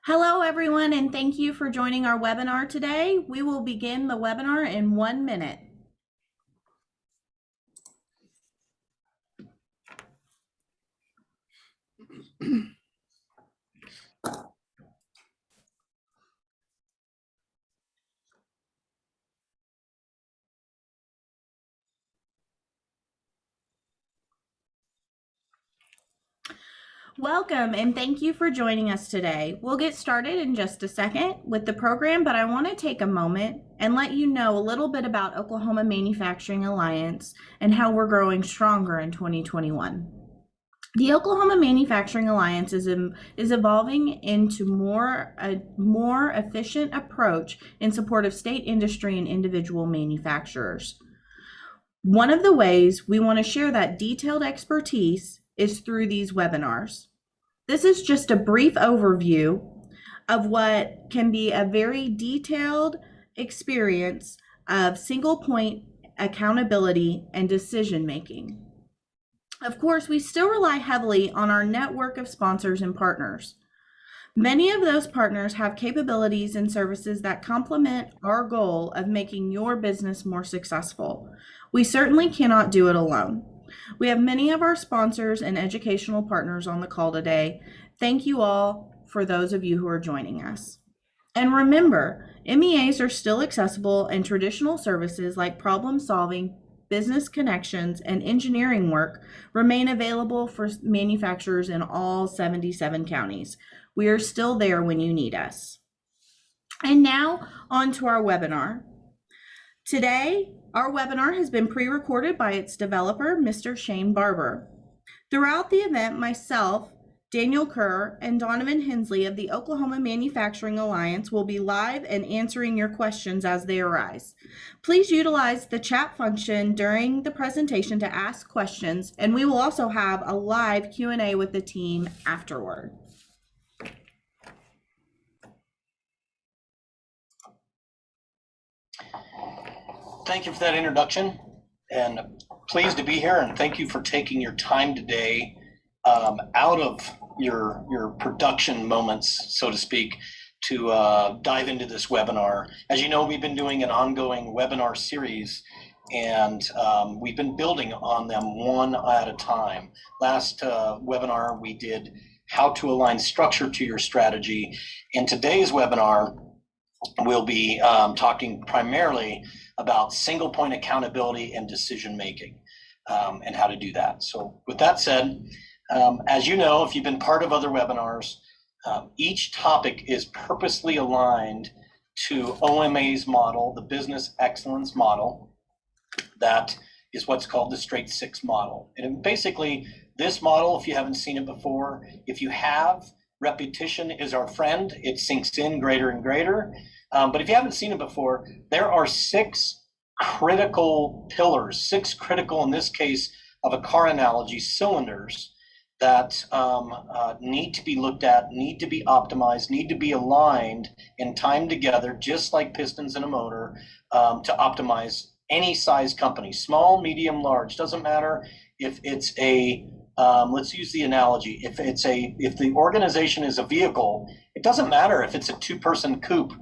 Hello, everyone, and thank you for joining our webinar today. We will begin the webinar in 1 minute. Welcome, and thank you for joining us today. We'll get started in just a second with the program, but I want to take a moment and let you know a little bit about Oklahoma Manufacturing Alliance and how we're growing stronger in 2021. The Oklahoma Manufacturing Alliance is evolving into a more efficient approach in support of state industry and individual manufacturers. One of the ways we want to share that detailed expertise is through these webinars. This is just a brief overview of what can be a very detailed experience of single point accountability and decision making. Of course, we still rely heavily on our network of sponsors and partners. Many of those partners have capabilities and services that complement our goal of making your business more successful. We certainly cannot do it alone. We have many of our sponsors and educational partners on the call today. Thank you all for those of you who are joining us. And remember, MEAs are still accessible, and traditional services like problem solving, business connections, and engineering work remain available for manufacturers in all 77 counties. We are still there when you need us. And now on to our webinar. Today, our webinar has been pre-recorded by its developer, Mr. Shane Barber. Throughout the event, myself, Daniel Kerr, and Donovan Hensley of the Oklahoma Manufacturing Alliance will be live and answering your questions as they arise. Please utilize the chat function during the presentation to ask questions, and we will also have a live Q&A with the team afterward. Thank you for that introduction, and pleased to be here, and thank you for taking your time today out of your production moments, so to speak, to dive into this webinar. As you know, we've been doing an ongoing webinar series, and we've been building on them one at a time. Last webinar, we did how to align structure to your strategy. In today's webinar, we'll be talking primarily about single point accountability and decision making, and how to do that. So with that said, as you know, if you've been part of other webinars, each topic is purposely aligned to OMA's model, the business excellence model. That is what's called the Straight Six model. And basically, this model, if you haven't seen it before, if you have, repetition is our friend. It sinks in greater and greater. But if you haven't seen it before, there are six critical pillars, six critical, in this case of a car analogy, cylinders that need to be looked at, need to be optimized, need to be aligned and timed together, just like pistons in a motor, to optimize any size company, small, medium, large. Doesn't matter if it's a let's use the analogy. If the organization is a vehicle, it doesn't matter if it's a two-person coupe.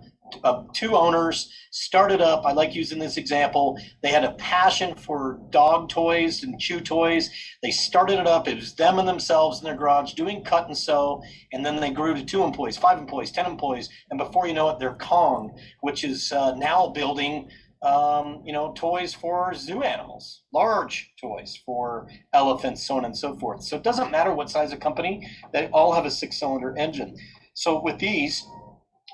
Two owners started up. I like using this example. They had a passion for dog toys and chew toys. They started it up. It was them and themselves in their garage doing cut and sew. And then they grew to 2 employees, 5 employees, 10 employees. And before you know it, they're Kong, which is now building toys for zoo animals, large toys for elephants, so on and so forth. So it doesn't matter what size of company, they all have a 6-cylinder engine. So with these,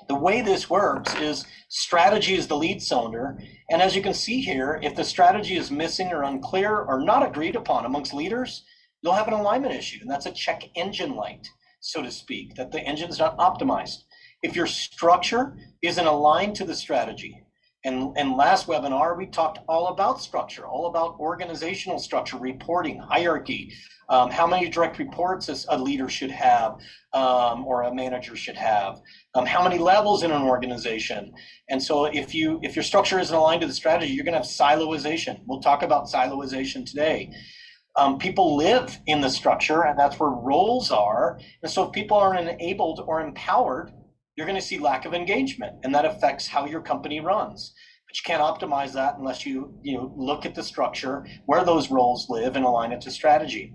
the way this works is strategy is the lead cylinder. And as you can see here, if the strategy is missing or unclear or not agreed upon amongst leaders, you'll have an alignment issue. And that's a check engine light, so to speak, that the engine's not optimized. If your structure isn't aligned to the strategy, and last webinar, we talked all about structure, all about organizational structure, reporting, hierarchy, how many direct reports a leader should have, or a manager should have, how many levels in an organization. And so if your structure isn't aligned to the strategy, you're gonna have siloization. We'll talk about siloization today. People live in the structure, and that's where roles are. And so if people aren't enabled or empowered, you're going to see lack of engagement, and that affects how your company runs. But you can't optimize that unless you look at the structure, where those roles live, and align it to strategy.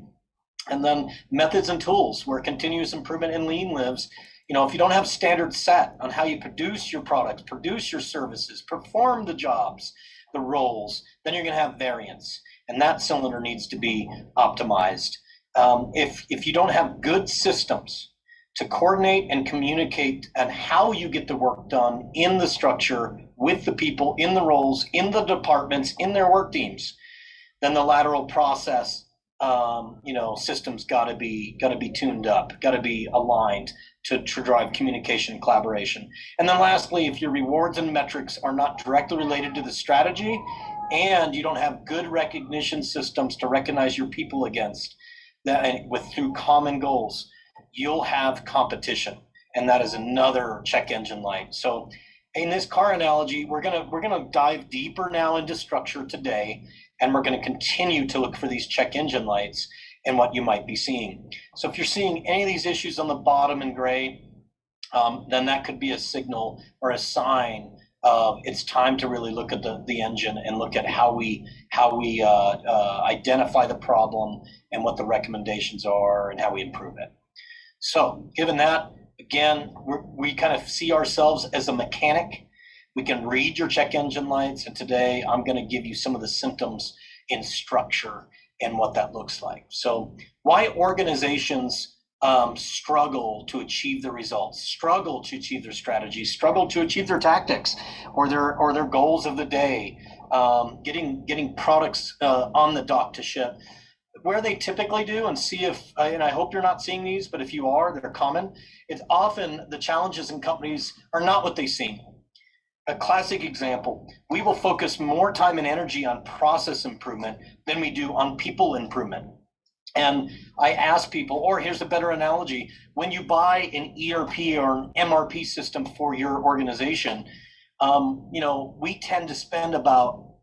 And then methods and tools, where continuous improvement and lean lives. If you don't have standards set on how you produce your products, produce your services, perform the jobs, the roles, then you're going to have variance, and that cylinder needs to be optimized. If you don't have good systems to coordinate and communicate and how you get the work done in the structure with the people in the roles, in the departments, in their work teams, then the lateral process systems got to be tuned up, got to be aligned to drive communication and collaboration. And then lastly, if your rewards and metrics are not directly related to the strategy, and you don't have good recognition systems to recognize your people against that through common goals, you'll have competition, and that is another check engine light. So in this car analogy, we're gonna dive deeper now into structure today, and we're going to continue to look for these check engine lights and what you might be seeing. So if you're seeing any of these issues on the bottom in gray, then that could be a signal or a sign of it's time to really look at the engine and look at how we identify the problem and what the recommendations are and how we improve it. So given that, again, we kind of see ourselves as a mechanic. We can read your check engine lights, and today I'm going to give you some of the symptoms in structure and what that looks like. So why organizations struggle to achieve the results, struggle to achieve their strategies, struggle to achieve their tactics or their goals of the day, getting products on the dock to ship. Where they typically do, and see if, and I hope you're not seeing these, but if you are, they're common. It's often the challenges in companies are not what they seem. A classic example, we will focus more time and energy on process improvement than we do on people improvement. And I ask people, or here's a better analogy, when you buy an ERP or an MRP system for your organization, we tend to spend about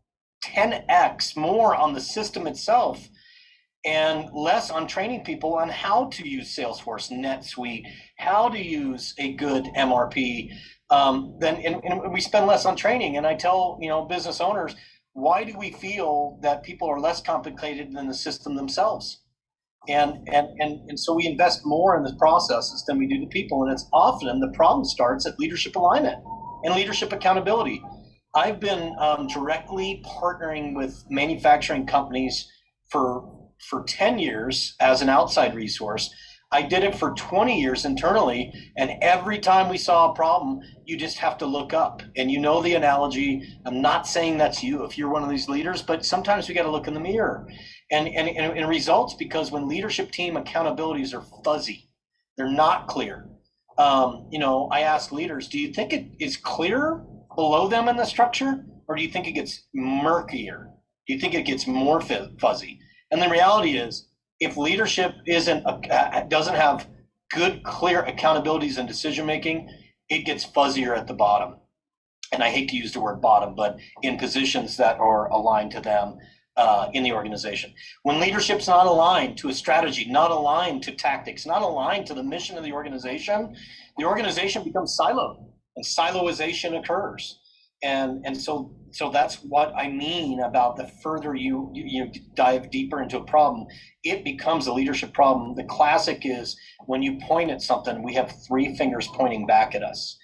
10x more on the system itself and less on training people on how to use Salesforce, NetSuite, how to use a good MRP. Then we spend less on training. And I tell business owners, why do we feel that people are less complicated than the system themselves? And so we invest more in the processes than we do the people. And it's often the problem starts at leadership alignment and leadership accountability. I've been directly partnering with manufacturing companies for 10 years as an outside resource. I did it for 20 years internally, and every time we saw a problem, you just have to look up. And the analogy, I'm not saying that's you if you're one of these leaders, but sometimes we got to look in the mirror. And results, because when leadership team accountabilities are fuzzy, they're not clear. I ask leaders, do you think it is clearer below them in the structure, or do you think it gets murkier? Do you think it gets more fuzzy? And the reality is, if leadership doesn't have good, clear accountabilities and decision making, it gets fuzzier at the bottom. And I hate to use the word bottom, but in positions that are aligned to them in the organization. When leadership's not aligned to a strategy, not aligned to tactics, not aligned to the mission of the organization becomes siloed, and siloization occurs. And so that's what I mean about the further you dive deeper into a problem, it becomes a leadership problem. The classic is when you point at something, we have three fingers pointing back at us.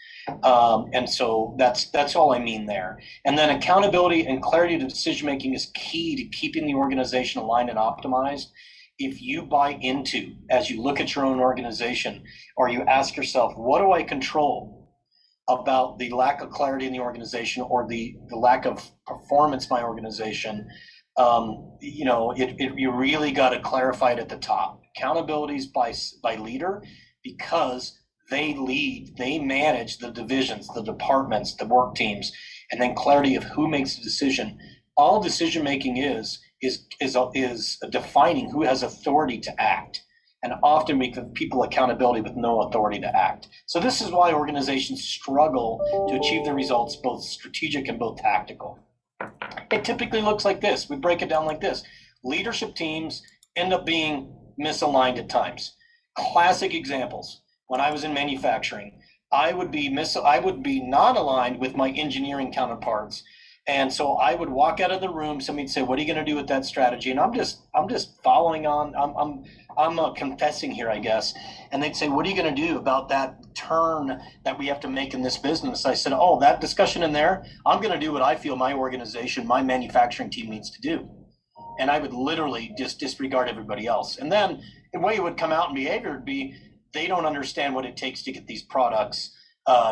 And so that's all I mean there. And then accountability and clarity of decision-making is key to keeping the organization aligned and optimized. If you buy into, as you look at your own organization, or you ask yourself, what do I control about the lack of clarity in the organization or the lack of performance in my organization, you really got to clarify it at the top. Accountabilities by leader, because they lead, they manage the divisions, the departments, the work teams, and then clarity of who makes the decision. All decision making is defining who has authority to act. And often we give people accountability with no authority to act. So this is why organizations struggle to achieve the results, both strategic and both tactical. It typically looks like this. We break it down like this. Leadership teams end up being misaligned at times. Classic examples. When I was in manufacturing, I would be not aligned with my engineering counterparts. And so I would walk out of the room, somebody'd say, "What are you going to do with that strategy?" And I'm just following on. I'm confessing here, I guess. And they'd say, "What are you going to do about that turn that we have to make in this business?" I said, "Oh, that discussion in there, I'm going to do what I feel my organization, my manufacturing team needs to do." And I would literally just disregard everybody else. And then the way it would come out in behavior would be they don't understand what it takes to get these products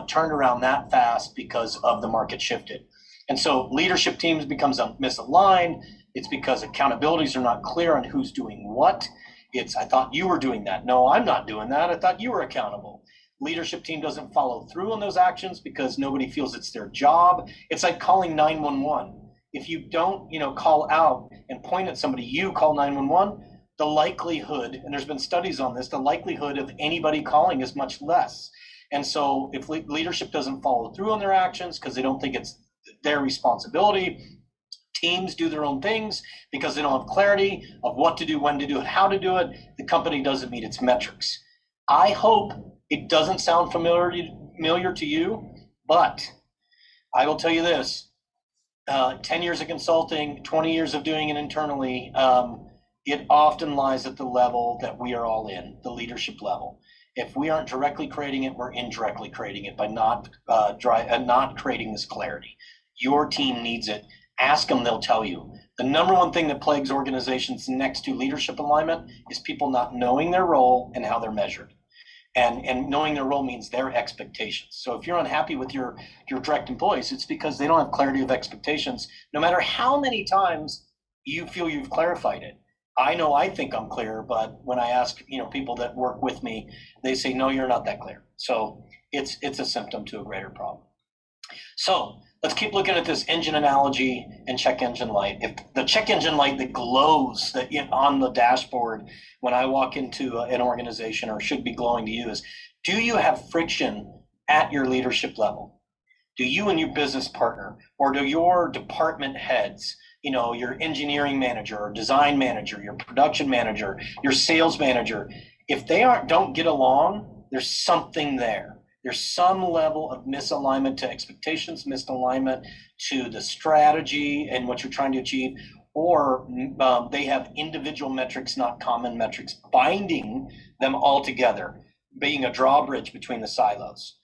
turned around that fast because of the market shifted. And so leadership teams becomes misaligned. It's because accountabilities are not clear on who's doing what. It's, "I thought you were doing that." "No, I'm not doing that. I thought you were accountable." Leadership team doesn't follow through on those actions because nobody feels it's their job. It's like calling 911. If you don't, call out and point at somebody, you call 911, the likelihood, and there's been studies on this, the likelihood of anybody calling is much less. And so if leadership doesn't follow through on their actions because they don't think it's their responsibility, teams do their own things because they don't have clarity of what to do, when to do it, how to do it, the company doesn't meet its metrics. I hope it doesn't sound familiar to you, but I will tell you this. 10 years of consulting, 20 years of doing it internally, it often lies at the level that we are all in, the leadership level. If we aren't directly creating it, we're indirectly creating it by not creating this clarity. Your team needs it. Ask them, they'll tell you. The number one thing that plagues organizations next to leadership alignment is people not knowing their role and how they're measured. And knowing their role means their expectations. So if you're unhappy with your direct employees, it's because they don't have clarity of expectations, no matter how many times you feel you've clarified it. I know I think I'm clear, but when I ask people that work with me, they say, "No, you're not that clear." So it's a symptom to a greater problem. So let's keep looking at this engine analogy and check engine light. If the check engine light that glows on the dashboard when I walk into an organization, or should be glowing to you, is, do you have friction at your leadership level? Do you and your business partner, or do your department heads, your engineering manager or design manager, your production manager, your sales manager, if they don't get along, there's something there. There's some level of misalignment to expectations, misalignment to the strategy and what you're trying to achieve, or they have individual metrics, not common metrics, binding them all together, being a drawbridge between the silos.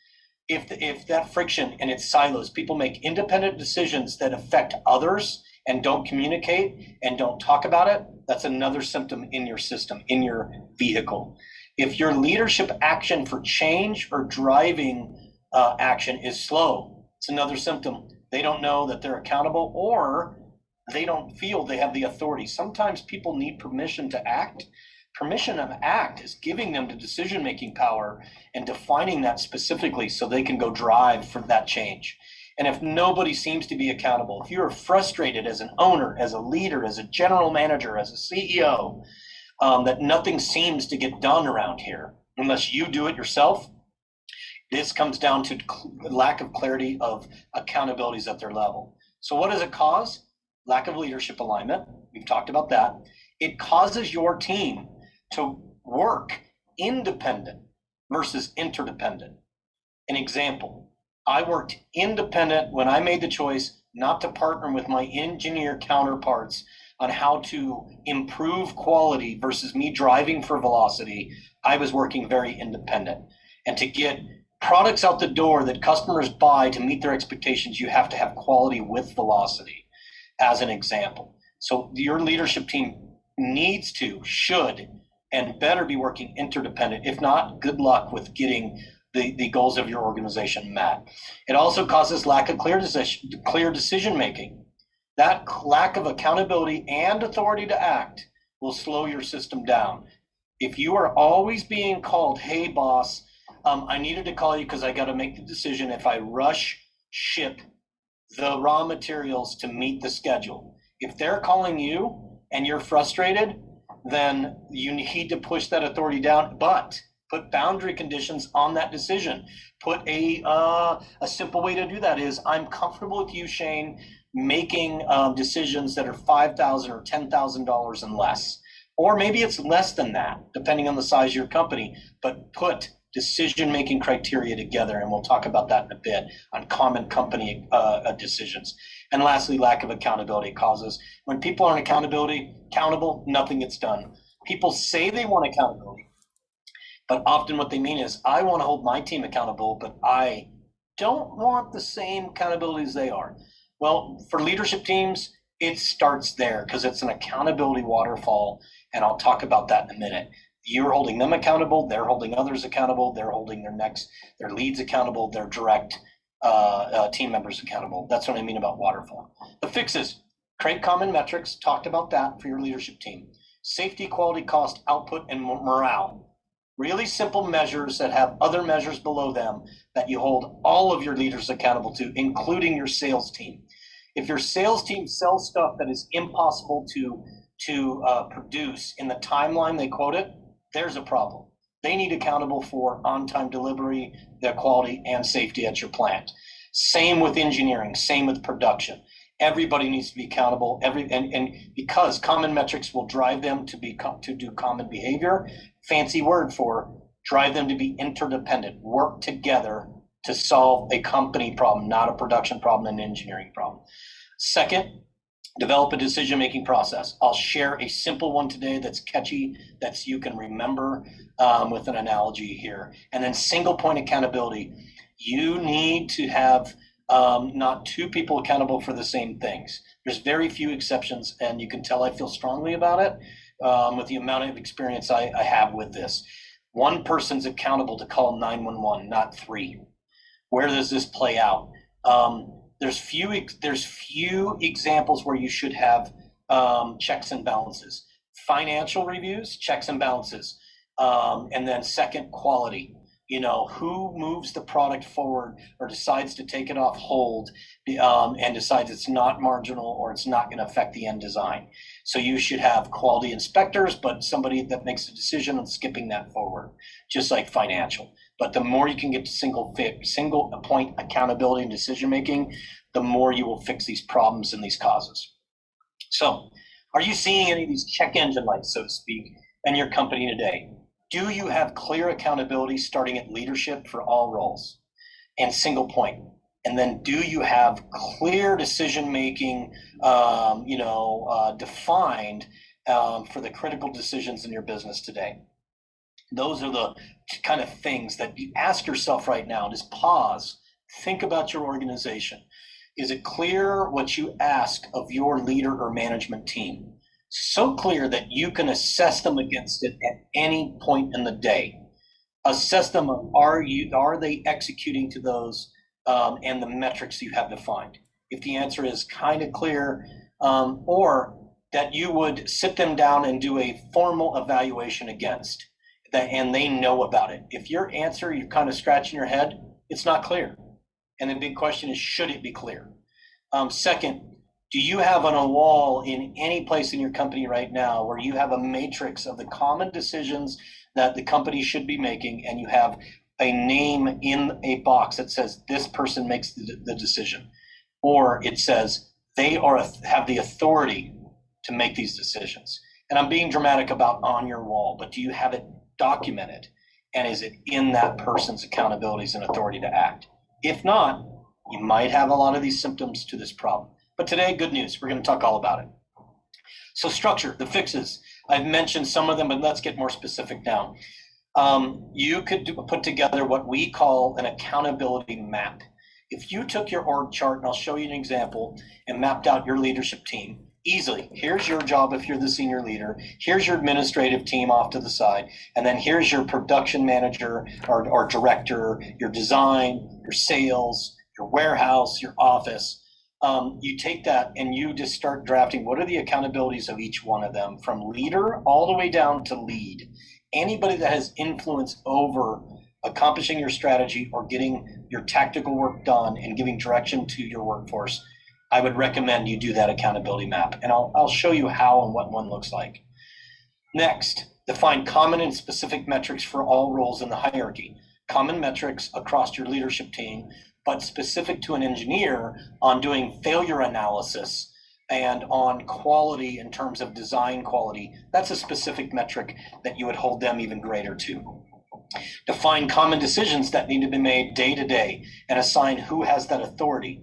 If that friction and its silos, people make independent decisions that affect others and don't communicate and don't talk about it, that's another symptom in your system, in your vehicle. If your leadership action for change or driving action is slow, it's another symptom. They don't know that they're accountable, or they don't feel they have the authority. Sometimes people need permission to act. Permission to act is giving them the decision-making power and defining that specifically so they can go drive for that change. And if nobody seems to be accountable, if you're frustrated as an owner, as a leader, as a general manager, as a CEO, that nothing seems to get done around here unless you do it yourself, this comes down to lack of clarity of accountabilities at their level. So what does it cause? Lack of leadership alignment. We've talked about that. It causes your team to work independent versus interdependent. An example, I worked independent when I made the choice not to partner with my engineer counterparts on how to improve quality versus me driving for velocity. I was working very independent. And to get products out the door that customers buy to meet their expectations, you have to have quality with velocity, as an example. So your leadership team needs to, should, and better be working interdependent. If not, good luck with getting the goals of your organization met. It also causes lack of clear decision making. That lack of accountability and authority to act will slow your system down. If you are always being called, "Hey boss, I needed to call you because I got to make the decision if I rush ship the raw materials to meet the schedule." If they're calling you and you're frustrated, then you need to push that authority down, but put boundary conditions on that decision. Put a simple way to do that is, "I'm comfortable with you, Shane, making decisions that are $5,000 or $10,000 and less." Or maybe it's less than that, depending on the size of your company, but put decision-making criteria together, and we'll talk about that in a bit on common company decisions. And lastly, lack of accountability causes, when people aren't accountable, nothing gets done. People say they want accountability, but often what they mean is, I want to hold my team accountable, but I don't want the same accountability as they are. Well, for leadership teams, it starts there because it's an accountability waterfall, and I'll talk about that in a minute. You're holding them accountable, they're holding others accountable, they're holding their leads accountable, their direct team members accountable. That's what I mean about waterfall. The fixes: create common metrics, talked about that for your leadership team. Safety, quality, cost, output, and morale. Really simple measures that have other measures below them that you hold all of your leaders accountable to, including your sales team. If your sales team sells stuff that is impossible to produce in the timeline they quote it, there's a problem. They need accountable for on-time delivery, their quality, and safety at your plant. Same with engineering, same with production. Everybody needs to be accountable. And because common metrics will drive them to do common behavior, fancy word for drive them to be interdependent, work together to solve a company problem, not a production problem, an engineering problem. Second, develop a decision-making process. I'll share a simple one today that's catchy, that you can remember with an analogy here. And then single point accountability. You need to have not two people accountable for the same things. There's very few exceptions, and you can tell I feel strongly about it with the amount of experience I have with this. One person's accountable to call 911, not three. Where does this play out? There's few examples where you should have checks and balances. Financial reviews, checks and balances. And then second, quality. Who moves the product forward or decides to take it off hold and decides it's not marginal or it's not going to affect the end design. So you should have quality inspectors, but somebody that makes a decision on skipping that forward, just like financial. But the more you can get to single point accountability and decision making, the more you will fix these problems and these causes. So are you seeing any of these check engine lights, so to speak, in your company today? Do you have clear accountability starting at leadership for all roles and single point? And then do you have clear decision-making, defined for the critical decisions in your business today? Those are the kind of things that you ask yourself right now. Just pause, think about your organization. Is it clear what you ask of your leader or management team? So clear that you can assess them against it at any point in the day. Assess them, are they executing to those and the metrics you have defined? If the answer is kind of clear, or that you would sit them down and do a formal evaluation against that, and they know about it. If your answer, you're kind of scratching your head, it's not clear. And the big question is, should it be clear? Second, do you have on a wall in any place in your company right now where you have a matrix of the common decisions that the company should be making, and you have a name in a box that says this person makes the decision, or it says they have the authority to make these decisions? And I'm being dramatic about on your wall, but do you have it documented? And is it in that person's accountabilities and authority to act? If not, you might have a lot of these symptoms to this problem. But today, good news, we're going to talk all about it. So structure, the fixes. I've mentioned some of them, but let's get more specific now. You could put together what we call an accountability map. If you took your org chart, and I'll show you an example, and mapped out your leadership team easily. Here's your job if you're the senior leader. Here's your administrative team off to the side. And then here's your production manager or director, your design, your sales, your warehouse, your office. You take that and you just start drafting what are the accountabilities of each one of them, from leader all the way down to lead. Anybody that has influence over accomplishing your strategy or getting your tactical work done and giving direction to your workforce, I would recommend you do that accountability map. And I'll show you how and what one looks like. Next, define common and specific metrics for all roles in the hierarchy. Common metrics across your leadership team, but specific to an engineer on doing failure analysis and on quality in terms of design quality. That's a specific metric that you would hold them even greater to. Define common decisions that need to be made day to day and assign who has that authority.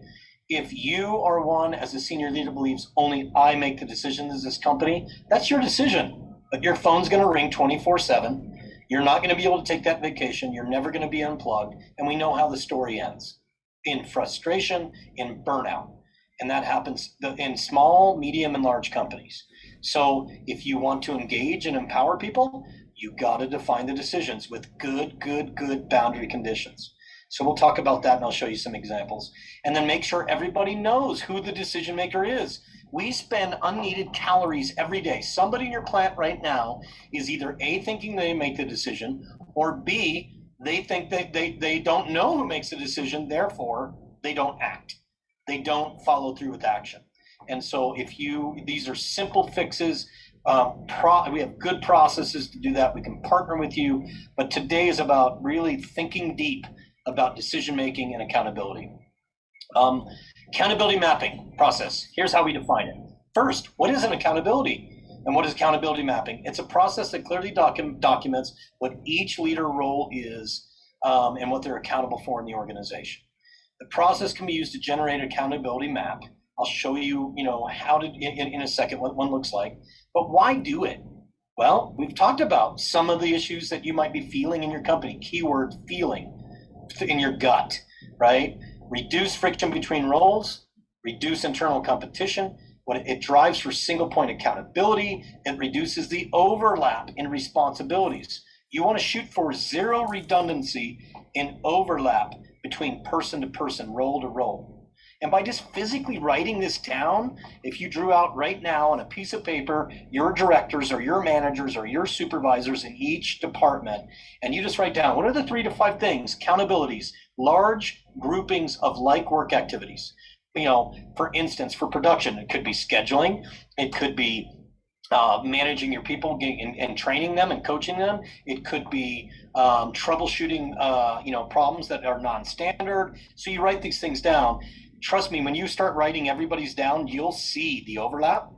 If you are one as a senior leader believes only I make the decisions in this company, that's your decision. But your phone's going to ring 24/7. You're not going to be able to take that vacation. You're never going to be unplugged. And we know how the story ends, in frustration, in burnout. And that happens in small, medium, and large companies. So if you want to engage and empower people, you got to define the decisions with good boundary conditions. So we'll talk about that and I'll show you some examples. And then make sure everybody knows who the decision maker is. We spend unneeded calories every day. Somebody in your plant right now is either A, thinking they make the decision, or B, they think that they don't know who makes the decision, therefore they don't act. They don't follow through with action. And so these are simple fixes. We have good processes to do that. We can partner with you, but today is about really thinking deep about decision making and accountability. Accountability mapping process. Here's how we define it. First, what is an accountability? And what is accountability mapping? It's a process that clearly documents what each leader role is and what they're accountable for in the organization. The process can be used to generate an accountability map. I'll show you, how to in a second what one looks like. But why do it? Well, we've talked about some of the issues that you might be feeling in your company. Keyword feeling in your gut, right? Reduce friction between roles, reduce internal competition. It drives for single point accountability. It reduces the overlap in responsibilities. You want to shoot for zero redundancy in overlap between person to person, role to role. And by just physically writing this down, if you drew out right now on a piece of paper, your directors or your managers or your supervisors in each department, and you just write down, what are the 3 to 5 things, accountabilities, large groupings of like work activities. For instance, for production, it could be scheduling, it could be managing your people and training them and coaching them. It could be troubleshooting, problems that are non-standard. So you write these things down. Trust me, when you start writing everybody's down, you'll see the overlap.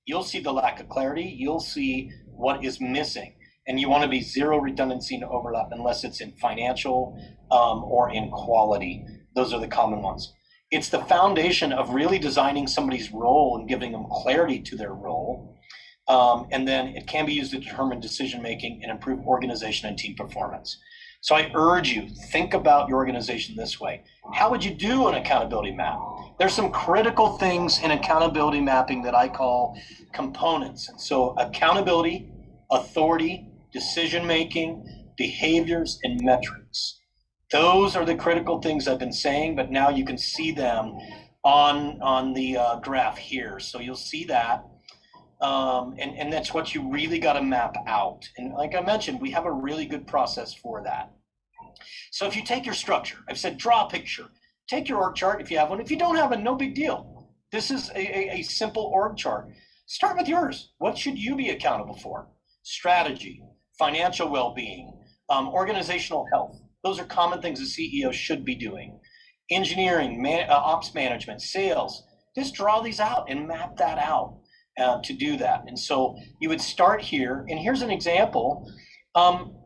You'll see the lack of clarity. You'll see what is missing. And you want to be zero redundancy and overlap unless it's in financial or in quality. Those are the common ones. It's the foundation of really designing somebody's role and giving them clarity to their role. And then it can be used to determine decision-making and improve organization and team performance. So I urge you, think about your organization this way. How would you do an accountability map? There's some critical things in accountability mapping that I call components. And so accountability, authority, decision-making, behaviors, and metrics. Those are the critical things I've been saying, but now you can see them on the graph here. So you'll see that. And that's what you really got to map out. And like I mentioned, we have a really good process for that. So if you take your structure, I've said draw a picture, take your org chart if you have one. If you don't have one, no big deal. This is a simple org chart. Start with yours. What should you be accountable for? Strategy, financial well-being, organizational health. Those are common things a CEO should be doing. Engineering, ops management, sales. Just draw these out and map that out. To do that. And so you would start here, and here's an example.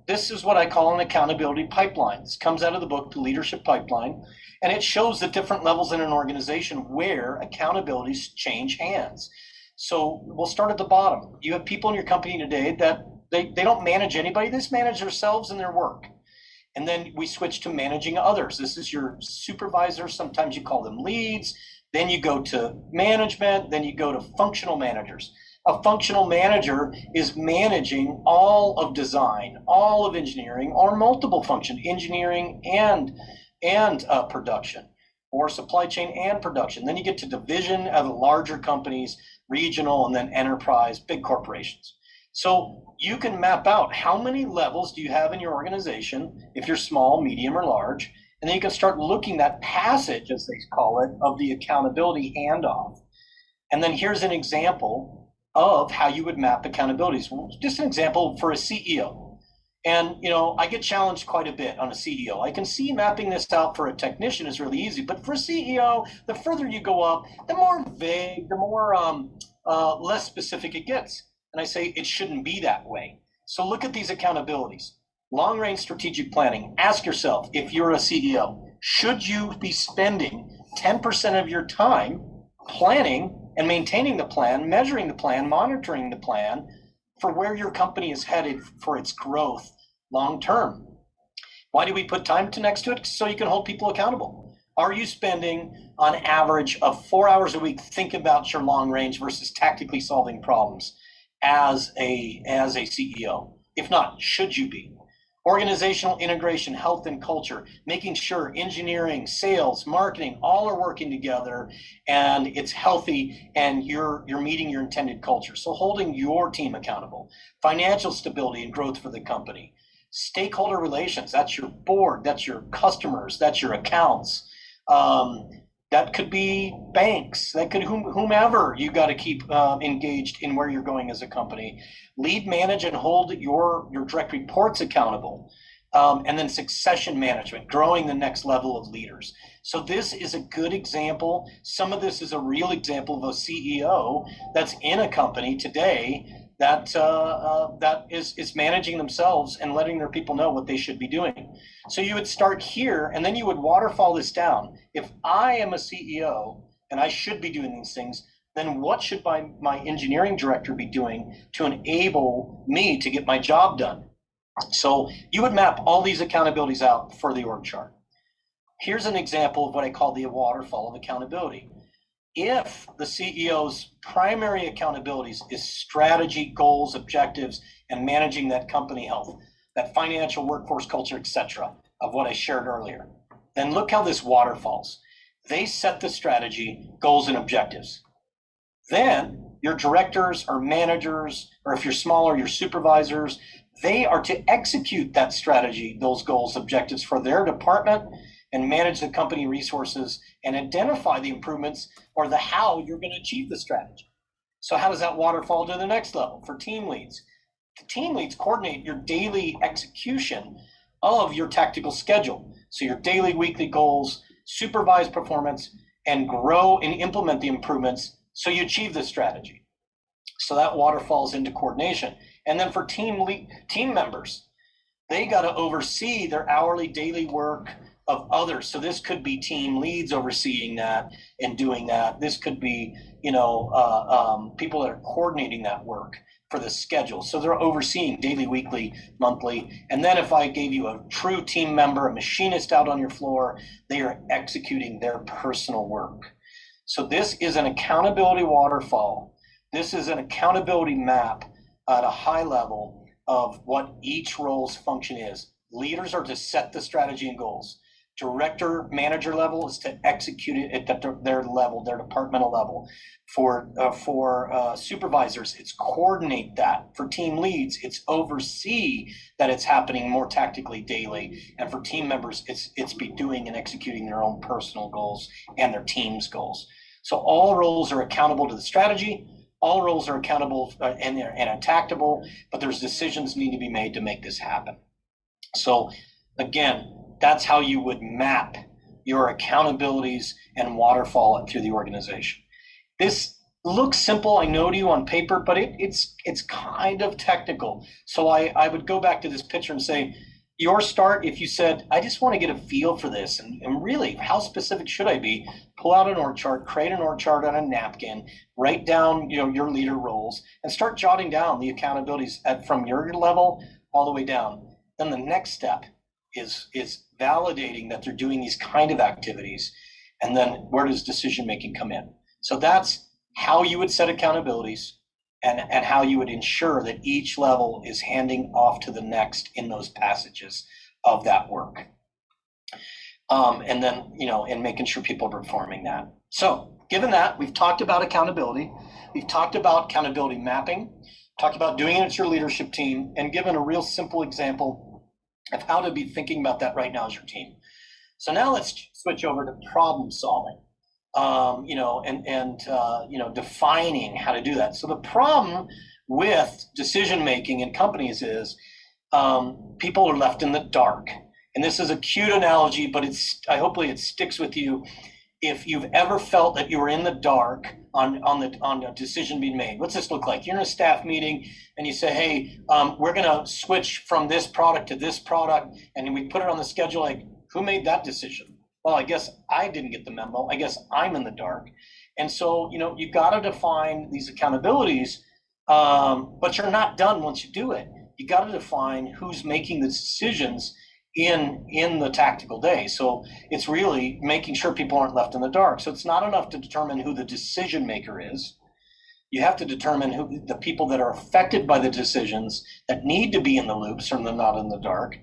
This is what I call an accountability pipeline. This comes out of the book, The Leadership Pipeline, and it shows the different levels in an organization where accountabilities change hands. So we'll start at the bottom. You have people in your company today that they don't manage anybody, they just manage themselves and their work. And then we switch to managing others. This is your supervisor, sometimes you call them leads. Then you go to management, then you go to functional managers. A functional manager is managing all of design, all of engineering, or multiple function, engineering and production, or supply chain and production. Then you get to division of larger companies, regional, and then enterprise, big corporations. So you can map out how many levels do you have in your organization, if you're small, medium, or large. And then you can start looking that passage, as they call it, of the accountability handoff. And then here's an example of how you would map accountabilities. Just an example for a CEO. And, I get challenged quite a bit on a CEO. I can see mapping this out for a technician is really easy, but for a CEO, the further you go up, the more vague, the more less specific it gets. And I say it shouldn't be that way. So look at these accountabilities. Long-range strategic planning. Ask yourself, if you're a CEO, should you be spending 10% of your time planning and maintaining the plan, measuring the plan, monitoring the plan for where your company is headed for its growth long term? Why do we put time next to it? So you can hold people accountable. Are you spending on average of 4 hours a week thinking about your long range versus tactically solving problems as a CEO? If not, should you be? Organizational integration, health and culture, making sure engineering, sales, marketing, all are working together and it's healthy and you're meeting your intended culture. So holding your team accountable. Financial stability and growth for the company. Stakeholder relations, that's your board, that's your customers, that's your accounts. That could be banks, that could whomever you got to keep engaged in where you're going as a company. Lead, manage, and hold your direct reports accountable. And then succession management, growing the next level of leaders. So this is a good example. Some of this is a real example of a CEO that's in a company today that is managing themselves and letting their people know what they should be doing. So you would start here, and then you would waterfall this down. If I am a CEO and I should be doing these things, then what should my engineering director be doing to enable me to get my job done? So you would map all these accountabilities out for the org chart. Here's an example of what I call the waterfall of accountability. If the CEO's primary accountabilities is strategy, goals, objectives, and managing that company health, that financial, workforce culture, etc., of what I shared earlier, then look how this waterfalls. They set the strategy, goals, and objectives. Then your directors or managers, or if you're smaller, your supervisors, they are to execute that strategy, those goals, objectives for their department and manage the company resources and identify the improvements or the how you're going to achieve the strategy. So how does that waterfall to the next level for team leads? The team leads coordinate your daily execution of your tactical schedule. So your daily, weekly goals, supervise performance, and grow and implement the improvements so you achieve the strategy. So that waterfalls into coordination. And then for team members, they got to oversee their hourly, daily work of others. So this could be team leads overseeing that and doing that. This could be, people that are coordinating that work for the schedule. So they're overseeing daily, weekly, monthly. And then if I gave you a true team member, a machinist out on your floor, they are executing their personal work. So this is an accountability waterfall. This is an accountability map at a high level of what each role's function is. Leaders are to set the strategy and goals. Director, manager level is to execute it at their level, their departmental level. For supervisors, it's coordinate that. For team leads, it's oversee that it's happening more tactically daily. And for team members, it's be doing and executing their own personal goals and their team's goals. So all roles are accountable to the strategy. All roles are accountable and attackable, but there's decisions need to be made to make this happen. So again, that's how you would map your accountabilities and waterfall it through the organization. This looks simple, I know to you on paper, but it's kind of technical. So I would go back to this picture and say, your start, if you said, I just want to get a feel for this, and really, how specific should I be? Pull out an org chart, create an org chart on a napkin, write down your leader roles, and start jotting down the accountabilities from your level all the way down. Then the next step is validating that they're doing these kind of activities, and then where does decision making come in? So that's how you would set accountabilities and how you would ensure that each level is handing off to the next in those passages of that work. And then, and making sure people are performing that. So given that, we've talked about accountability, we've talked about accountability mapping, talked about doing it at your leadership team, and given a real simple example of how to be thinking about that right now as your team. So now let's switch over to problem solving, defining how to do that. So the problem with decision making in companies is people are left in the dark. And this is a cute analogy, but hopefully it sticks with you. if you've ever felt that you were in the dark on a decision being made. What's this look like? You're in a staff meeting and you say, hey, we're going to switch from this product to this product, and we put it on the schedule. Like, who made that decision? Well, I guess I didn't get the memo. I guess I'm in the dark. And so, you've got to define these accountabilities, but you're not done once you do it. You got to define who's making the decisions in the tactical day. So it's really making sure people aren't left in the dark. So it's not enough to determine who the decision maker is. You have to determine who the people that are affected by the decisions that need to be in the loop, so they're not in the dark.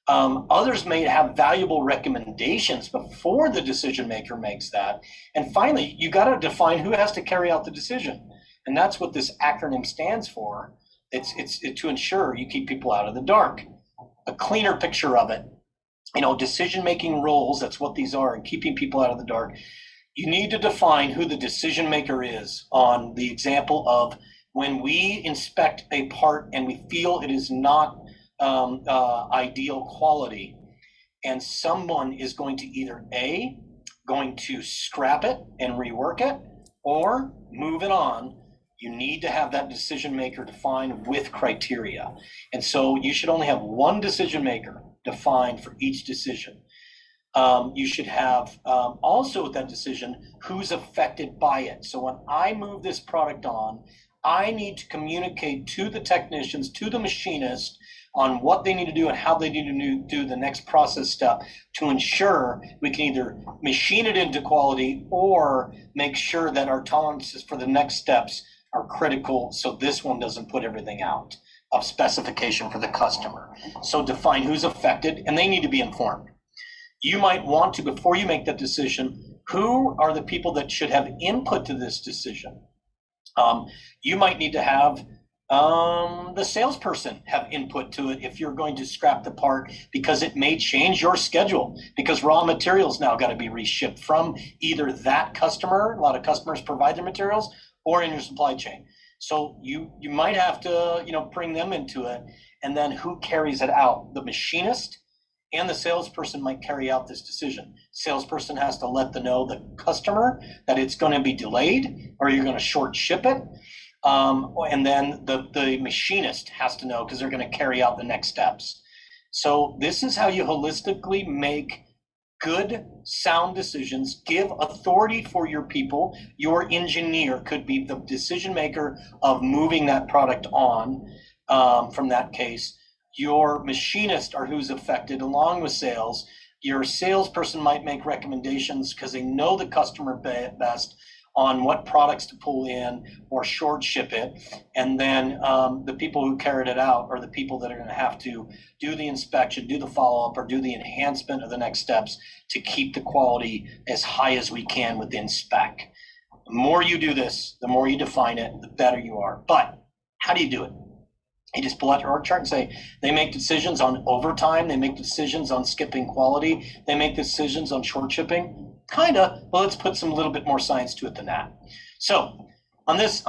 Others may have valuable recommendations before the decision maker makes that. And finally, you got to define who has to carry out the decision. And that's what this acronym stands for. It's to ensure you keep people out of the dark. A cleaner picture of it, decision-making roles, that's what these are, and keeping people out of the dark. You need to define who the decision maker is on the example of when we inspect a part and we feel it is not ideal quality, and someone is going to either going to scrap it and rework it, or move it on. You need to have that decision maker defined with criteria. And so you should only have one decision maker defined for each decision. You should have also with that decision who's affected by it. So when I move this product on, I need to communicate to the technicians, to the machinist, on what they need to do and how they need to do the next process step to ensure we can either machine it into quality or make sure that our tolerances for the next steps are critical, so this one doesn't put everything out of specification for the customer. So define who's affected, and they need to be informed. You might want to, before you make that decision, who are the people that should have input to this decision? You might need to have the salesperson have input to it if you're going to scrap the part, because it may change your schedule, because raw materials now got to be reshipped from either that customer, a lot of customers provide their materials, or in your supply chain. So you might have to bring them into it. And then who carries it out? The machinist and the salesperson might carry out this decision. Salesperson has to let the customer that it's going to be delayed or you're going to short ship it. And then the machinist has to know, because they're going to carry out the next steps. So this is how you holistically make good, sound decisions. Give authority for your people. Your engineer could be the decision maker of moving that product on, from that case. Your machinist are who's affected, along with sales. Your salesperson might make recommendations because they know the customer best on what products to pull in or short ship it. And then the people who carried it out are the people that are going to have to do the inspection, do the follow-up, or do the enhancement of the next steps to keep the quality as high as we can within spec. The more you do this, the more you define it, the better you are. But how do you do it? You just pull out your org chart and say, they make decisions on overtime, they make decisions on skipping quality, they make decisions on short shipping. Kinda, but let's put some little bit more science to it than that. So on this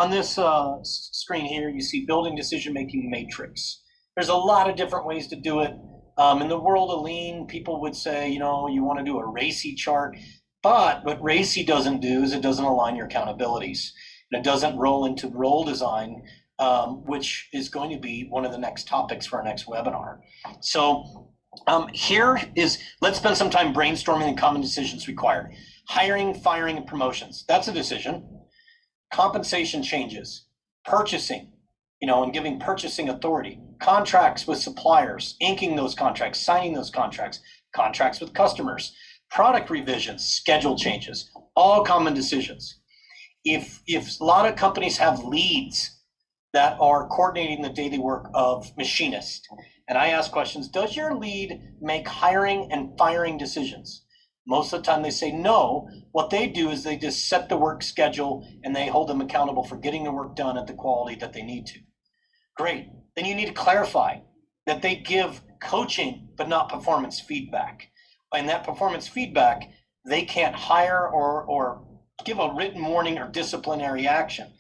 screen here, you see building decision-making matrix. There's a lot of different ways to do it. In the world of lean, people would say, you want to do a RACI chart, but what RACI doesn't do is it doesn't align your accountabilities. And it doesn't roll into role design, which is going to be one of the next topics for our next webinar. So let's spend some time brainstorming the common decisions required. Hiring, firing, and promotions. That's a decision. Compensation changes. Purchasing, and giving purchasing authority. Contracts with suppliers, inking those contracts, signing those contracts. Contracts with customers. Product revisions, schedule changes. All common decisions. If a lot of companies have leads that are coordinating the daily work of machinists, and I ask questions, does your lead make hiring and firing decisions? Most of the time they say no. What they do is they just set the work schedule and they hold them accountable for getting the work done at the quality that they need to. Great. Then you need to clarify that they give coaching but not performance feedback. And that performance feedback, they can't hire or give a written warning or disciplinary action.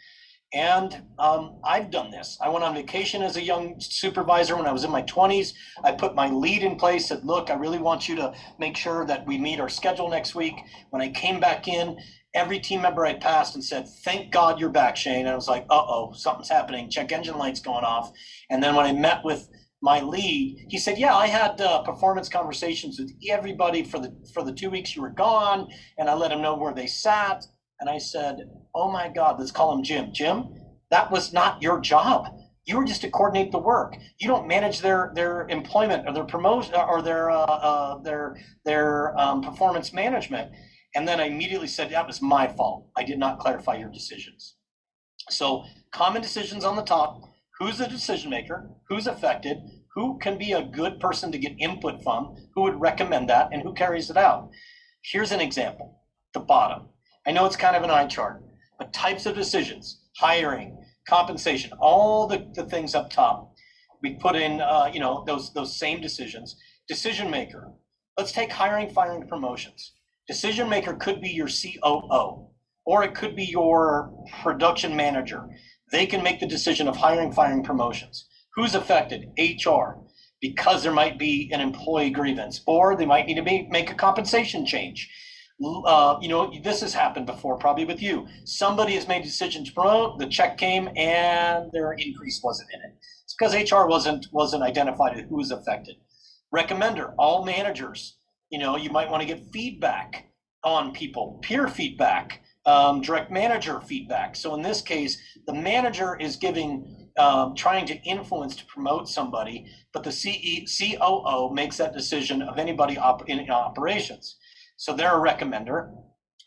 And I've done this. I went on vacation as a young supervisor when I was in my 20s. I put my lead in place, said, look, I really want you to make sure that we meet our schedule next week. When I came back in, every team member I passed and said, thank God you're back, Shane. And I was like, uh-oh, something's happening. Check engine light's going off. And then when I met with my lead, he said, yeah, I had performance conversations with everybody for the 2 weeks you were gone. And I let them know where they sat. And I said, oh my God, let's call him Jim. Jim, that was not your job. You were just to coordinate the work. You don't manage their employment or their promotion or their performance management. And then I immediately said, that was my fault. I did not clarify your decisions. So common decisions on the top, who's the decision maker, who's affected, who can be a good person to get input from, who would recommend that, and who carries it out. Here's an example, the bottom. I know it's kind of an eye chart, but types of decisions, hiring, compensation, all the things up top, we put in, those same decisions. Decision maker, let's take hiring, firing, promotions. Decision maker could be your COO, or it could be your production manager. They can make the decision of hiring, firing, promotions. Who's affected? HR, because there might be an employee grievance, or they might need to make a compensation change. This has happened before, probably with you. Somebody has made a decision to promote, the check came and their increase wasn't in it. It's because HR wasn't identified as who was affected. Recommender, all managers, you might want to get feedback on people, peer feedback, direct manager feedback. So in this case, the manager is trying to influence to promote somebody, but the COO makes that decision of anybody in operations. So they're a recommender.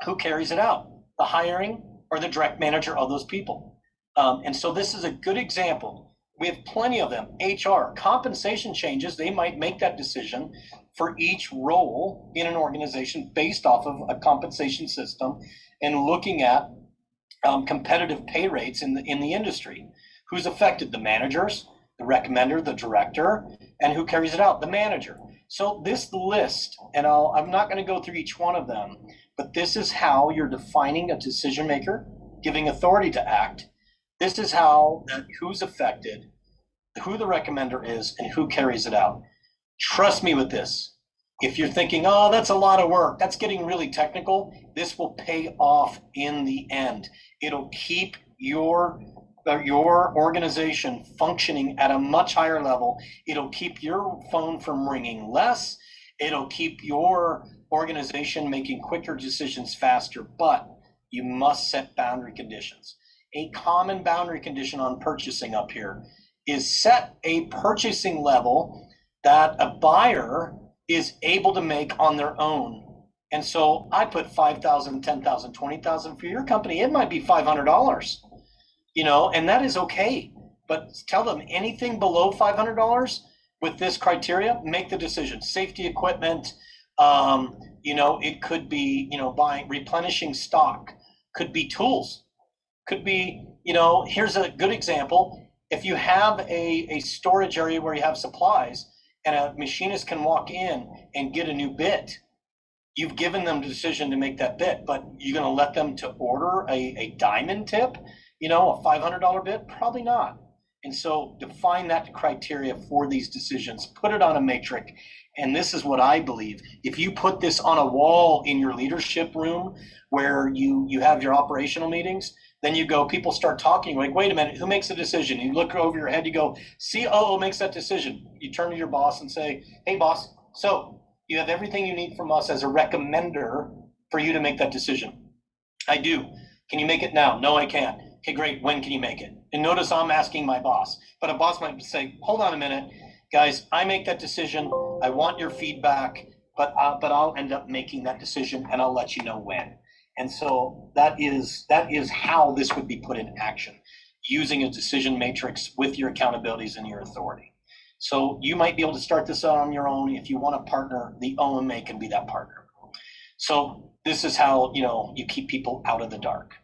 Who carries it out? The hiring or the direct manager of those people. And so this is a good example. We have plenty of them. HR, compensation changes, they might make that decision for each role in an organization based off of a compensation system and looking at competitive pay rates in the industry. Who's affected? The managers, the recommender, the director, and who carries it out? The manager. So this list, and I'm not going to go through each one of them, but this is how you're defining a decision maker, giving authority to act. This is how who's affected, who the recommender is, and who carries it out. Trust me with this. If you're thinking, oh, that's a lot of work, that's getting really technical, this will pay off in the end. It'll keep your organization functioning at a much higher level. It'll keep your phone from ringing less. It'll keep your organization making quicker decisions faster, but you must set boundary conditions. A common boundary condition on purchasing up here is set a purchasing level that a buyer is able to make on their own. And so I put $5,000, $10,000, $20,000 for your company. It might be $500. And that is okay. But tell them anything below $500 with this criteria, make the decision. Safety equipment, it could be, buying, replenishing stock, could be tools, could be, here's a good example. If you have a storage area where you have supplies and a machinist can walk in and get a new bit, you've given them the decision to make that bit, but you're going to let them to order a diamond tip? A $500 bid? Probably not. And so define that criteria for these decisions, put it on a matrix. And this is what I believe. If you put this on a wall in your leadership room where you have your operational meetings, then people start talking, like, wait a minute, who makes the decision? You look over your head, you go, COO makes that decision. You turn to your boss and say, hey boss, so you have everything you need from us as a recommender for you to make that decision. I do. Can you make it now? No, I can't. Okay, great. When can you make it? And notice I'm asking my boss, but a boss might say, hold on a minute, guys, I make that decision. I want your feedback, but I'll end up making that decision and I'll let you know when. And so that is how this would be put in action, using a decision matrix with your accountabilities and your authority. So you might be able to start this on your own. If you want to partner, the OMA can be that partner. So this is how you keep people out of the dark.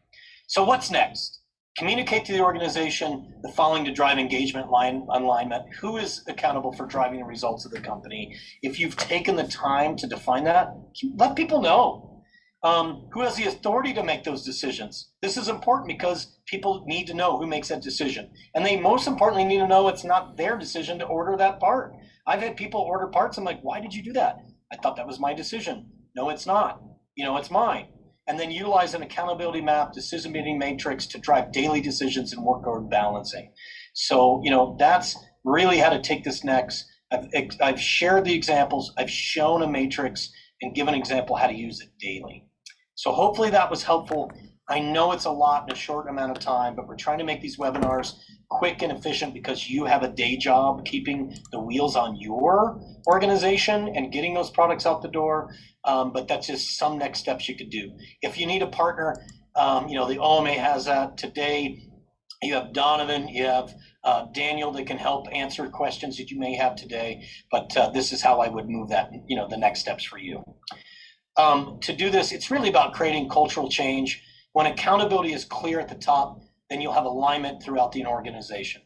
So what's next? Communicate to the organization the following to drive engagement alignment. Who is accountable for driving the results of the company? If you've taken the time to define that, let people know. Who has the authority to make those decisions? This is important because people need to know who makes that decision. And they most importantly need to know it's not their decision to order that part. I've had people order parts. I'm like, why did you do that? I thought that was my decision. No, it's not. It's mine. And then utilize an accountability map, decision making matrix to drive daily decisions and workload balancing. So, that's really how to take this next. I've shared the examples. I've shown a matrix and given an example how to use it daily. So hopefully that was helpful. I know it's a lot in a short amount of time, but we're trying to make these webinars quick and efficient because you have a day job keeping the wheels on your organization and getting those products out the door. But that's just some next steps you could do. If you need a partner, the OMA has that today. You have Donovan, you have Daniel that can help answer questions that you may have today. But this is how I would move that, the next steps for you. To do this, it's really about creating cultural change. When accountability is clear at the top, then you'll have alignment throughout the organization.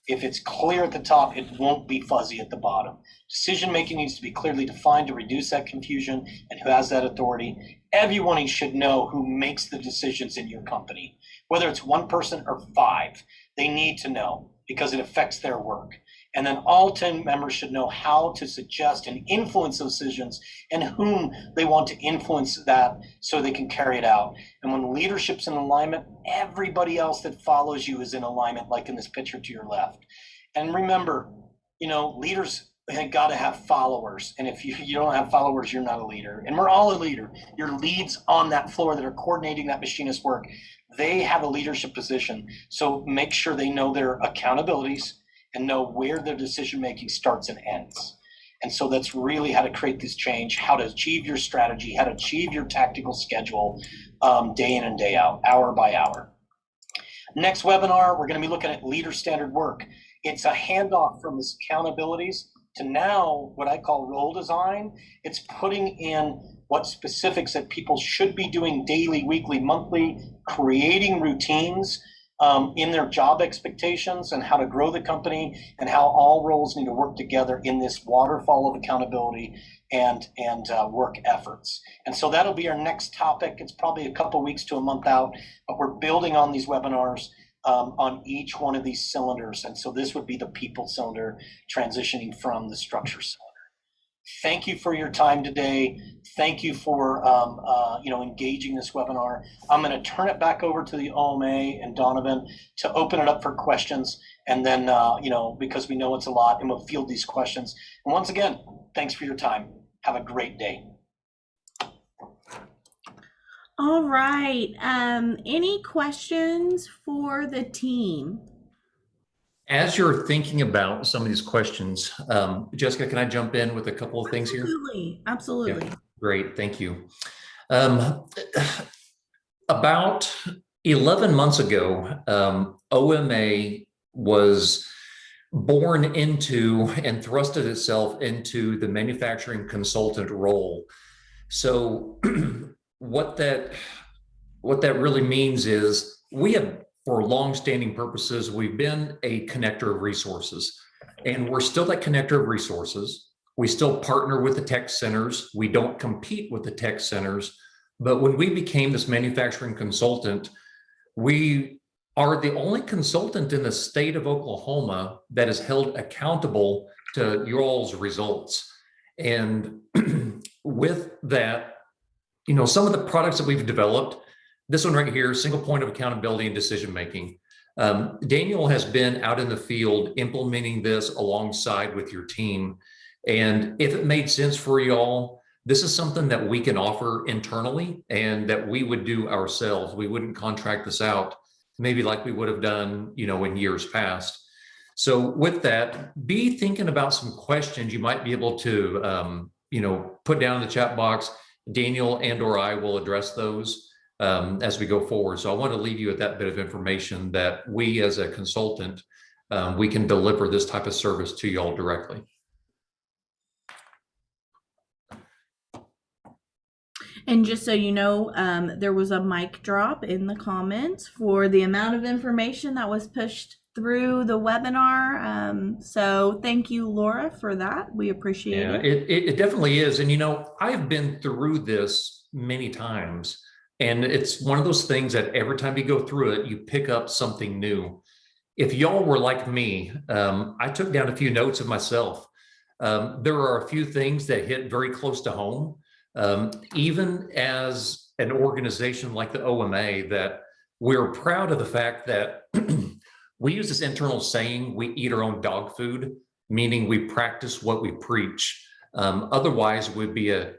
If it's clear at the top, it won't be fuzzy at the bottom. Decision making needs to be clearly defined to reduce that confusion and who has that authority. Everyone should know who makes the decisions in your company, whether it's one person or five. They need to know because it affects their work. And then all 10 members should know how to suggest and influence those decisions and whom they want to influence that so they can carry it out. And when leadership's in alignment, everybody else that follows you is in alignment, like in this picture to your left. And remember, leaders have got to have followers. And if you don't have followers, you're not a leader. And we're all a leader. Your leads on that floor that are coordinating that machinist work, they have a leadership position. So make sure they know their accountabilities and know where their decision making starts and ends. And so that's really how to create this change, how to achieve your strategy, how to achieve your tactical schedule day in and day out, hour by hour. Next webinar, we're going to be looking at leader standard work. It's a handoff from this accountabilities to now what I call role design. It's putting in what specifics that people should be doing daily, weekly, monthly, creating routines in their job expectations and how to grow the company and how all roles need to work together in this waterfall of accountability and work efforts. And so that'll be our next topic. It's probably a couple weeks to a month out, but we're building on these webinars on each one of these cylinders. And so this would be the people cylinder transitioning from the structure cylinder. Thank you for your time today. Thank you for engaging this webinar. I'm going to turn it back over to the OMA and Donovan to open it up for questions. And then, because we know it's a lot, and we'll field these questions. And once again, thanks for your time. Have a great day. All right. Any questions for the team? As you're thinking about some of these questions, Jessica, can I jump in with a couple of things here? Absolutely. Yeah, great, thank you. About 11 months ago, OMA was born into and thrusted itself into the manufacturing consultant role. So what that really means is we have, for long-standing purposes, we've been a connector of resources, and we're still that connector of resources. We still partner with the tech centers. We don't compete with the tech centers. But when we became this manufacturing consultant, we are the only consultant in the state of Oklahoma that is held accountable to your all's results. And with that, some of the products that we've developed, this one right here, single point of accountability and decision making. Daniel has been out in the field implementing this alongside with your team. And if it made sense for y'all, this is something that we can offer internally and that we would do ourselves. We wouldn't contract this out, maybe like we would have done, in years past. So with that, be thinking about some questions you might be able to, put down in the chat box. Daniel and/or I will address those as we go forward. So I want to leave you with that bit of information that we as a consultant, we can deliver this type of service to y'all directly. And just so you know, there was a mic drop in the comments for the amount of information that was pushed through the webinar. So thank you, Laura, for that. We appreciate it. It definitely is. And, I've been through this many times. And it's one of those things that every time you go through it, you pick up something new. If y'all were like me, I took down a few notes of myself. There are a few things that hit very close to home, even as an organization like the OMA, that we're proud of the fact that we use this internal saying, we eat our own dog food, meaning we practice what we preach. Otherwise, we'd be a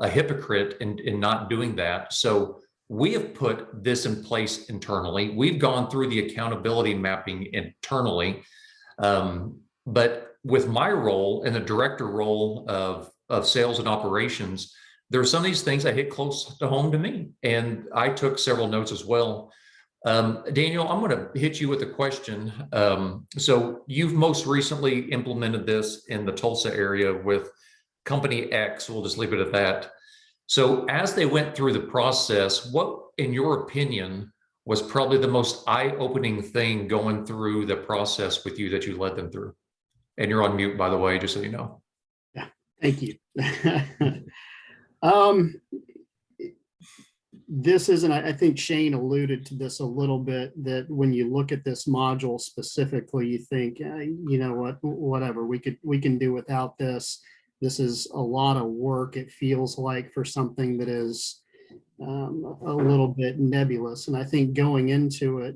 hypocrite in not doing that. So we have put this in place internally. We've gone through the accountability mapping internally. But with my role and the director role of sales and operations, there are some of these things that hit close to home to me. And I took several notes as well. Daniel, I'm going to hit you with a question. So you've most recently implemented this in the Tulsa area with Company X. We'll just leave it at that. So as they went through the process, what, in your opinion, was probably the most eye-opening thing going through the process with you that you led them through? And you're on mute, by the way, just so you know. Yeah, thank you. This isn't, I think Shane alluded to this a little bit, that when you look at this module specifically, you think, you know what, whatever, we can do without this. This is a lot of work, it feels like, for something that is a little bit nebulous. And I think going into it,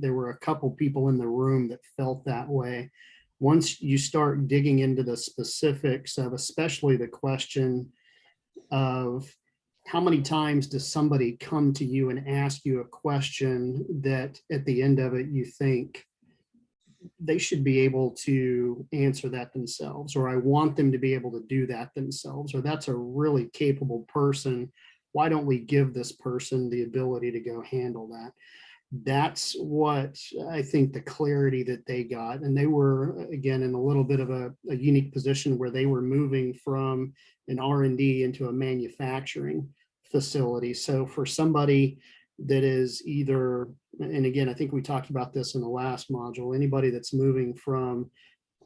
there were a couple people in the room that felt that way. Once you start digging into the specifics of, especially the question of, how many times does somebody come to you and ask you a question that at the end of it, you think they should be able to answer that themselves, or I want them to be able to do that themselves, or that's a really capable person. Why don't we give this person the ability to go handle that? That's what I think, the clarity that they got. And they were, again, in a little bit of a unique position where they were moving from an R&D into a manufacturing facility. So for somebody that is either, and again, I think we talked about this in the last module, anybody that's moving from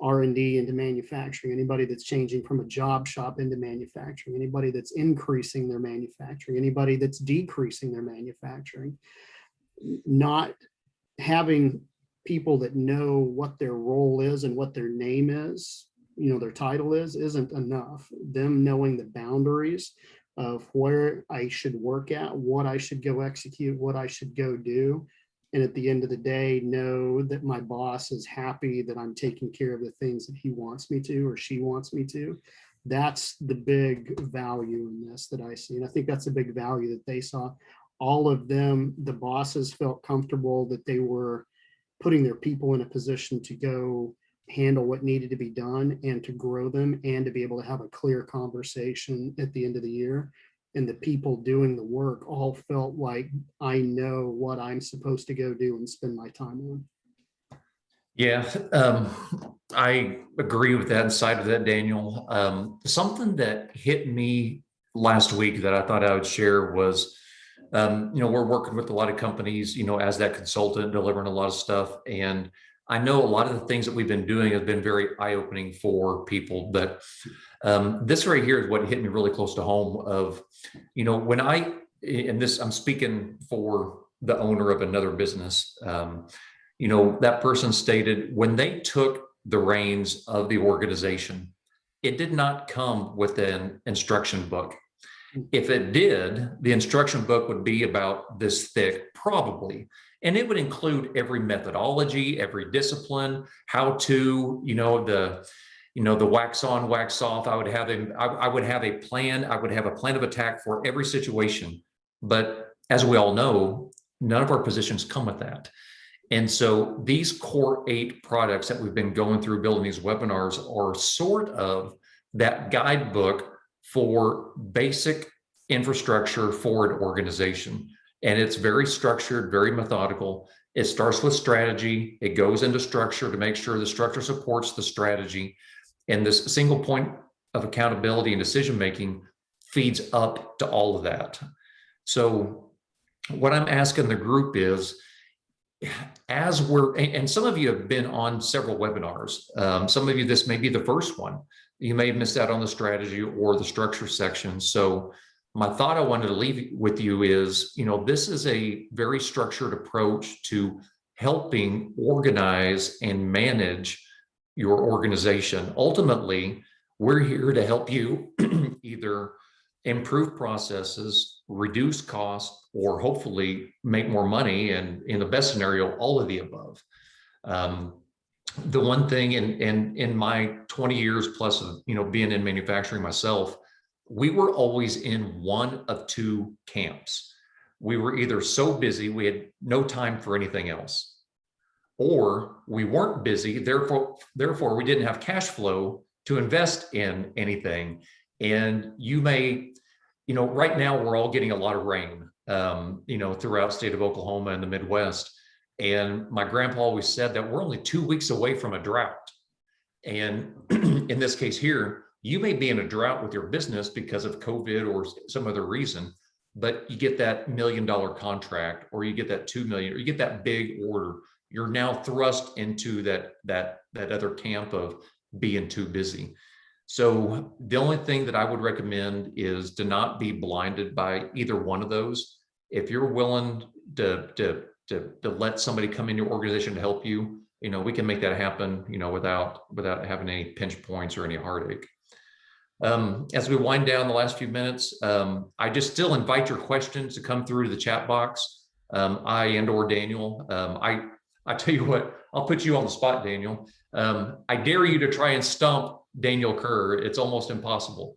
R&D into manufacturing, anybody that's changing from a job shop into manufacturing, anybody that's increasing their manufacturing, anybody that's decreasing their manufacturing, not having people that know what their role is and what their name is, their title isn't enough. Them knowing the boundaries of where I should work at, what I should go execute, what I should go do. And at the end of the day, know that my boss is happy that I'm taking care of the things that he wants me to, or she wants me to. That's the big value in this that I see. And I think that's a big value that they saw. All of them, the bosses, felt comfortable that they were putting their people in a position to go handle what needed to be done and to grow them, and to be able to have a clear conversation at the end of the year. And the people doing the work all felt like, I know what I'm supposed to go do and spend my time on. Yeah, I agree with that side of that, Daniel. Something that hit me last week that I thought I would share was, we're working with a lot of companies, as that consultant, delivering a lot of stuff. And I know a lot of the things that we've been doing have been very eye-opening for people, but this right here is what hit me really close to home of, when I'm speaking for the owner of another business, that person stated when they took the reins of the organization, it did not come with an instruction book. If it did, the instruction book would be about this thick, probably. And it would include every methodology, every discipline, how to, the wax on, wax off. I would have a plan. I would have a plan of attack for every situation. But as we all know, none of our positions come with that. And so these core 8 products that we've been going through building these webinars are sort of that guidebook for basic infrastructure for an organization. And it's very structured, very methodical. It starts with strategy. It goes into structure to make sure the structure supports the strategy. And this single point of accountability and decision-making feeds up to all of that. So what I'm asking the group is, as and some of you have been on several webinars. Some of you, this may be the first one. You may have missed out on the strategy or the structure section. So my thought I wanted to leave with you is, this is a very structured approach to helping organize and manage your organization. Ultimately, we're here to help you either improve processes, reduce costs, or hopefully make more money. And in the best scenario, all of the above. The one thing in my 20 years plus of being in manufacturing myself, we were always in one of two camps. We were either so busy we had no time for anything else, or we weren't busy, therefore we didn't have cash flow to invest in anything. And you may, right now we're all getting a lot of rain, throughout state of Oklahoma and the Midwest. And my grandpa always said that we're only 2 weeks away from a drought. And in this case here, you may be in a drought with your business because of COVID or some other reason, but you get that $1 million contract, or you get that 2 million, or you get that big order. You're now thrust into that other camp of being too busy. So the only thing that I would recommend is to not be blinded by either one of those. If you're willing to let somebody come in your organization to help you, we can make that happen, without having any pinch points or any heartache. As we wind down the last few minutes, I just still invite your questions to come through to the chat box. I and/or Daniel, I tell you what, I'll put you on the spot, Daniel. I dare you to try and stump Daniel Kerr. It's almost impossible.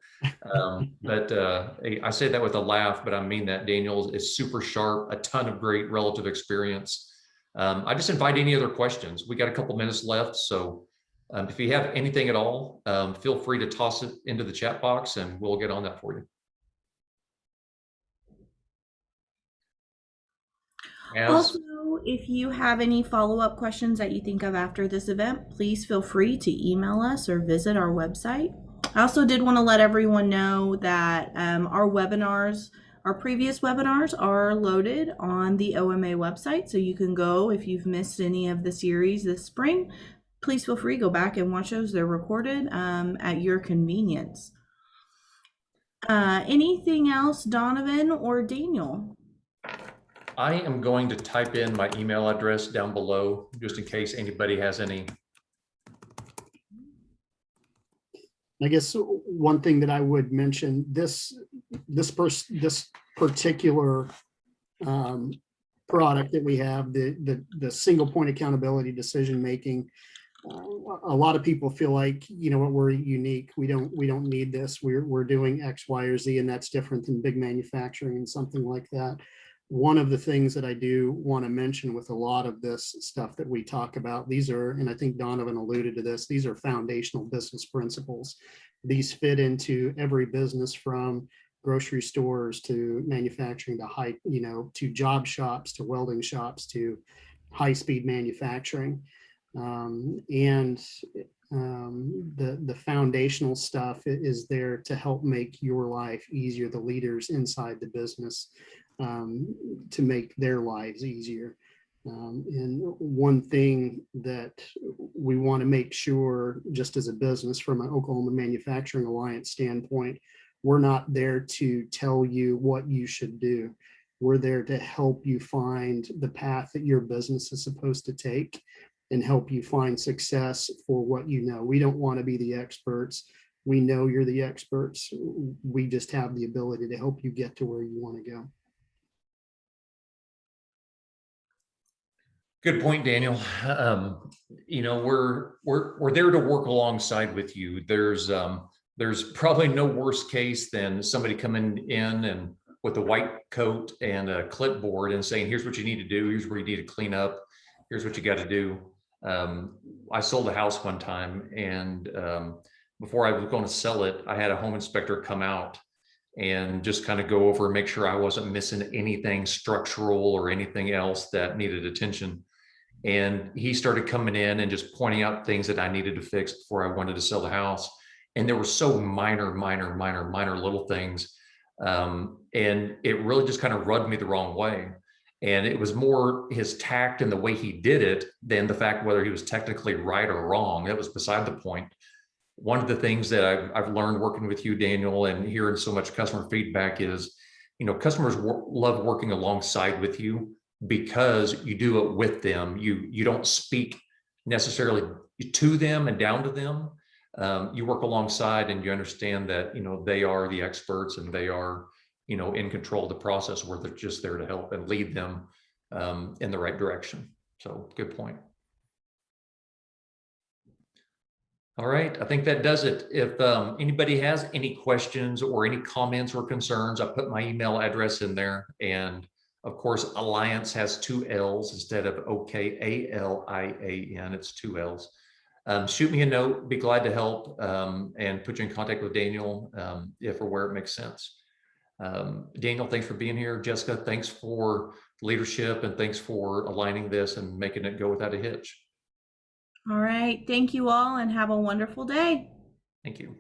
But I say that with a laugh, but I mean that. Daniel is super sharp, a ton of great relative experience. I just invite any other questions. We got a couple minutes left, so if you have anything at all, feel free to toss it into the chat box and we'll get on that for you. Also, if you have any follow-up questions that you think of after this event, please feel free to email us or visit our website. I also did want to let everyone know that our previous webinars are loaded on the OMA website, so you can go if you've missed any of the series this spring. Please feel free to go back and watch those. They're recorded at your convenience. Anything else, Donovan or Daniel? I am going to type in my email address down below, just in case anybody has any. I guess one thing that I would mention, this particular product that we have, the single point accountability decision making. A lot of people feel like, we're unique. We don't need this. We're doing X, Y, or Z, and that's different than big manufacturing and something like that. One of the things that I do want to mention with a lot of this stuff that we talk about, these are, and I think Donovan alluded to this, these are foundational business principles. These fit into every business, from grocery stores to manufacturing to to job shops, to welding shops, to high-speed manufacturing. The foundational stuff is there to help make your life easier, the leaders inside the business, to make their lives easier. And one thing that we want to make sure, just as a business from an Oklahoma Manufacturing Alliance standpoint, we're not there to tell you what you should do. We're there to help you find the path that your business is supposed to take and help you find success for what you know. We don't want to be the experts. We know you're the experts. We just have the ability to help you get to where you want to go. Good point, Daniel. We're there to work alongside with you. There's probably no worse case than somebody coming in and with a white coat and a clipboard and saying, here's what you need to do. Here's where you need to clean up. Here's what you got to do. I sold a house one time, and before I was going to sell it, I had a home inspector come out and just kind of go over and make sure I wasn't missing anything structural or anything else that needed attention. And he started coming in and just pointing out things that I needed to fix before I wanted to sell the house. And there were so minor little things. And it really just kind of rubbed me the wrong way. And it was more his tact and the way he did it than the fact whether he was technically right or wrong. That was beside the point. one of the things that I've learned working with you, Daniel, and hearing so much customer feedback is, customers love working alongside with you because you do it with them. You don't speak necessarily to them and down to them. You work alongside, and you understand that, they are the experts, and they are, in control of the process, where they're just there to help and lead them in the right direction. So good point. All right, I think that does it. If anybody has any questions or any comments or concerns, I put my email address in there. And of course, Alliance has 2 L's instead of OKALIAN, it's 2 L's. Shoot me a note, be glad to help, and put you in contact with Daniel if or where it makes sense. Daniel, thanks for being here. Jessica, thanks for leadership, and thanks for aligning this and making it go without a hitch. All right. Thank you all, and have a wonderful day. Thank you.